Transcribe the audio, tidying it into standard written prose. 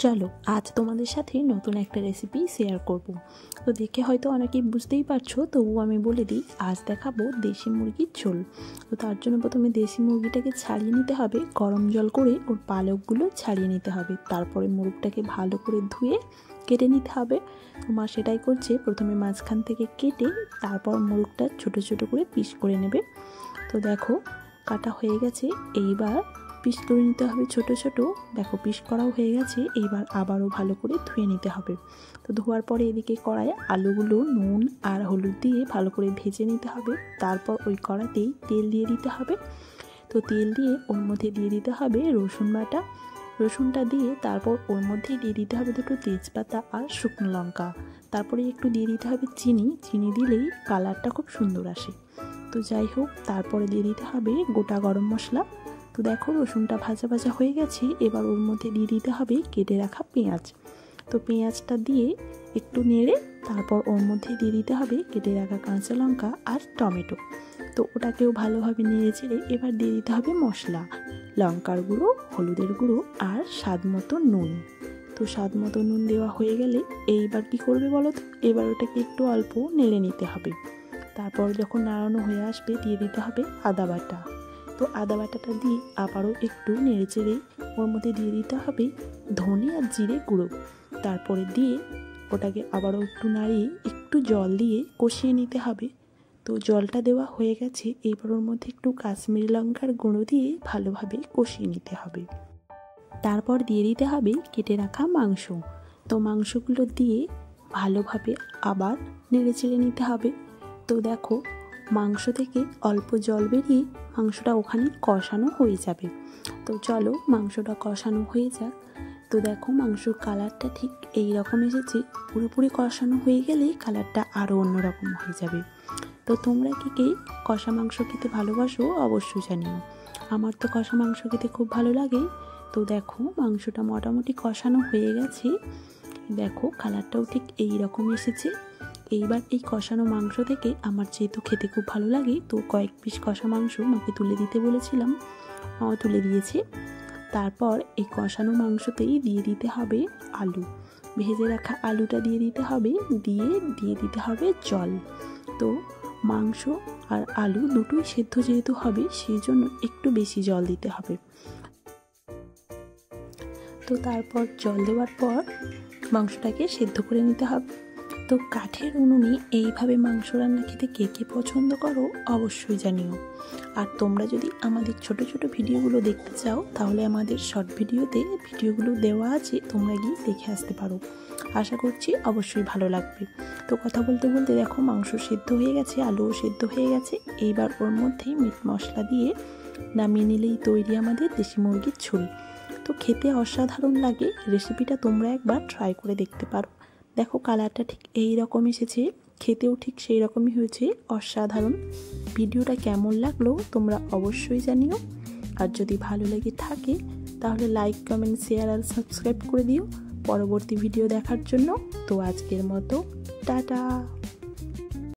চলো আজ তোমাদের সাথে নতুন একটা রেসিপি শেয়ার করব। তো দেখে হয়তো অনেকেই বুঝতেই পারছো, তবুও আমি বলে দিই, আজ দেখাবো দেশি মুরগির ঝোল। তো তার জন্য প্রথমে দেশি মুরগিটাকে ছাড়িয়ে নিতে হবে, গরম জল করে ওর পালকগুলো ছাড়িয়ে নিতে হবে। তারপরে মুরগটাকে ভালো করে ধুয়ে কেটে নিতে হবে। তো মা সেটাই করছে, প্রথমে মাঝখান থেকে কেটে তারপর মুরগটা ছোট ছোট করে পিস করে নেবে। তো দেখো কাটা হয়ে গেছে, এইবার পিস করে নিতে হবে ছোট ছোট। দেখো পিস করাও হয়ে গেছে, এইবার আবারও ভালো করে ধুয়ে নিতে হবে। তো ধোয়ার পরে এদিকে কড়াইয়ে আলুগুলো নুন আর হলুদ দিয়ে ভালো করে ভেজে নিতে হবে। তারপর ওই কড়াতেই তেল দিয়ে দিতে হবে। তো তেল দিয়ে ওর মধ্যে দিয়ে দিতে হবে রসুন বাটা। রসুনটা দিয়ে তারপর ওর মধ্যে দিয়ে দিতে হবে দুটো তেজপাতা আর শুকনো লঙ্কা। তারপরে একটু দিয়ে দিতে হবে চিনি। চিনি দিলেই কালারটা খুব সুন্দর আসে। তো যাই হোক, তারপরে দিয়ে দিতে হবে গোটা গরম মশলা। তো দেখো রসুনটা ভাজা ভাজা হয়ে গেছে, এবার ওর মধ্যে দিয়ে দিতে হবে কেটে রাখা পেঁয়াজ। তো পেঁয়াজটা দিয়ে একটু নেড়ে তারপর ওর মধ্যে দিয়ে দিতে হবে কেটে রাখা কাঁচা লঙ্কা আর টমেটো। তো ওটাকেও ভালোভাবে নেড়ে চেড়ে এবার দিয়ে দিতে হবে মশলা, লঙ্কার গুঁড়ো, হলুদের গুঁড়ো আর স্বাদ মতো নুন। তো স্বাদ মতো নুন দেওয়া হয়ে গেলে এইবার কি করবে বলো তো, এবার ওটাকে একটু অল্প নেড়ে নিতে হবে। তারপর যখন নাড়ানো হয়ে আসবে দিয়ে দিতে হবে আদা বাটা। তো আদা বাটাটা দিয়ে আবারও একটু নেড়ে চেড়ে ওর মধ্যে দিয়ে দিতে হবে ধনে আর জিরে গুঁড়ো। তারপরে দিয়ে ওটাকে আবারও একটু নাড়িয়ে একটু জল দিয়ে কষিয়ে নিতে হবে। তো জলটা দেওয়া হয়ে গেছে, এইবার ওর মধ্যে একটু কাশ্মীরি লঙ্কার গুঁড়ো দিয়ে ভালোভাবে কষিয়ে নিতে হবে। তারপর দিয়ে দিতে হবে কেটে রাখা মাংস। তো মাংসগুলো দিয়ে ভালোভাবে আবার নেড়ে চেড়ে নিতে হবে। তো দেখো মাংস থেকে অল্প জল বেরিয়ে মাংসটা ওখানে কষানো হয়ে যাবে। তো চলো মাংসটা কষানো হয়ে যাক। তো দেখো মাংসর কালারটা ঠিক এই রকম এসেছে। পুরোপুরি কষানো হয়ে গেলে কালারটা আরও অন্যরকম হয়ে যাবে। তো তোমরা কে কষা মাংস খেতে ভালোবাসো অবশ্যই জানিও। আমার তো কষা মাংস খেতে খুব ভালো লাগে। তো দেখো মাংসটা মোটামুটি কষানো হয়ে গেছে। দেখো কালারটাও ঠিক এই রকম এসেছে। এইবার এই কষানো মাংস থেকে আমার যেহেতু খেতে খুব ভালো লাগে, তো কয়েক পিস কষা মাংস মাকে তুলে দিতে বলেছিলাম, তুলে দিয়েছে। তারপর এই কষানো মাংসতেই দিয়ে দিতে হবে আলু, ভেজে রাখা আলুটা দিয়ে দিতে হবে, দিয়ে দিতে হবে জল। তো মাংস আর আলু দুটোই সেদ্ধ যেহেতু হবে, সেই জন্য একটু বেশি জল দিতে হবে। তো তারপর জল দেওয়ার পর মাংসটাকে সেদ্ধ করে নিতে হবে। তো কাঠের উনুনে এইভাবে মাংস রান্না খেতে কে কে পছন্দ করো অবশ্যই জানিও। আর তোমরা যদি আমাদের ছোট ছোট ভিডিওগুলো দেখতে চাও, তাহলে আমাদের শর্ট ভিডিওতে ভিডিওগুলো দেওয়া আছে, তোমরা গিয়ে দেখে আসতে পারো। আশা করছি অবশ্যই ভালো লাগবে। তো কথা বলতে বলতে দেখো মাংস সেদ্ধ হয়ে গেছে, আলুও সেদ্ধ হয়ে গেছে। এইবার ওর মধ্যে মিট মশলা দিয়ে নামিয়ে নিলেই তৈরি আমাদের দেশি মুরগির ঝোল। তো খেতে অসাধারণ লাগে। রেসিপিটা তোমরা একবার ট্রাই করে দেখতে পারো। দেখো কালারটা ঠিক এই রকম এসেছে, খেতেও ঠিক সেই রকমই হয়েছে, অসাধারণ। ভিডিওটা কেমন লাগলো তোমরা অবশ্যই জানিও। আর যদি ভালো লেগে থাকে তাহলে লাইক, কমেন্ট, শেয়ার আর সাবস্ক্রাইব করে দিও পরবর্তী ভিডিও দেখার জন্য। তো আজকের মতো টাটা।